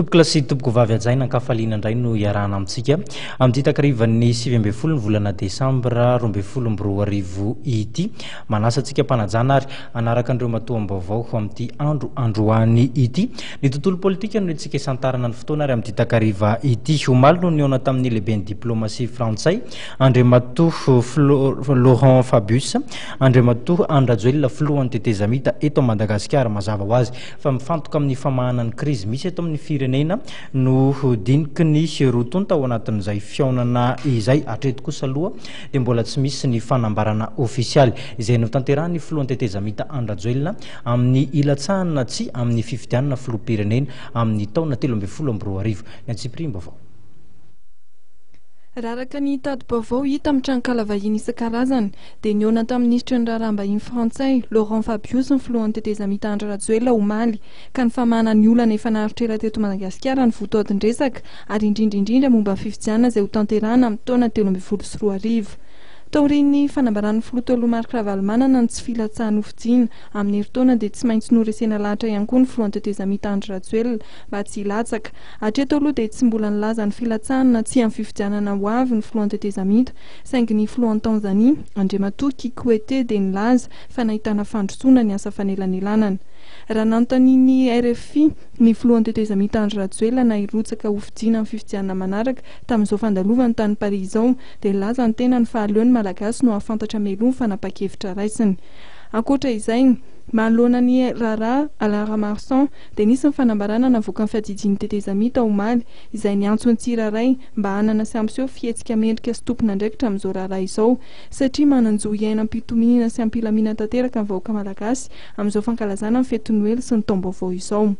Topoko lasy topoko vavy ajaina ankafaliana indray no iarahana amintsika amin'ny takrivan'ny 7 ny volana Desambra 2024 ity manasa antsika mpanajana ary anaraka andreo matoam-baovao amin'ity androany ity ny tontolo politika no antsika isantarana ny fotoana ary amin'ny takriva ity Omaly no nihaona tamin'ny lehiben'ny diplomasia frantsay Andry Laurent Fabius Andry Andry Rajoelina filohan'ny tetezamita eto Madagasikara mazava ho azy fa mifantoka amin'ny famahana ny krizy misy eto amin'ny firenena no dinika nisy roton tao anatin'izay fiaonana izay atreto kosa aloha dia mbola tsy misy ny fanambarana ofisialy izay no tanterahany filohan'ny tetezamita Andry Rajoelina amin'ny ilatsahany tsy amin'ny fidiana filoham-pirenena amin'ny taona 2024 ny antsipirim-baovao. Raraka ny tady-baovao hita amin'ny tranonkalavahiny isan-karazany dia nihaona tamin'ny ministra ny raharaha-mbahiny frantsay Laurent Fabius ny filohan'ny tetezamita Andry Rajoelina Omaly ka ny famahana ny olana efa naharotrera teto Madagasikara ny votoatin-dresaka ary indrindra momba ny fifidiana izay ho tanterahana amin'ny taona 2024. Taorian'ny fanambarana filoha Marc Ravalomanana ny tsy filatsahany ofisiana amin'ny herintaona dia tsy maintsy noresena lahatra ihany koa ny filohan'ny tetezamita Andry Rajoelina mba tsy hilatsaka. Hatreto aloha dia tsy mbola nilaza ny filatsahany na tsy amin'ny fifidianana ho avy ny filohan'ny tetezamita saingy ny filohan'ny Tanzania Andry Kikwete dia nilaza fa nahitana fandrosoana ny asa fanelanelanana. Raha nanontanian'ny RFI ny filohan'ny tetezamita Andry Rajoelina na hirotsaka hofidiana amin'ny fifidiana manaraka tamin'izao fandalovany tany Paris izao dia nilaza ny tena ny fahaleon'ny malagasy no ahafantatra meloa ny fanapa-kevitra raisiny. Ankoatra izay manoloana ny raharaha Marsan dia nisy ny fanambarana navoaka ny fiadidian'ny tetezamita Omaly izay niantso ny tsiraray mba hanana sy ampiseho fihetsika mendrika sy tompona andraikitra amin'izao raharaha izao satria mananjo iaina am-pitominiana sy am-pilamina tanteraka ny vahoaka malagasy amin'izao fankalazana ny fety noely sy ny taom-baovao izao.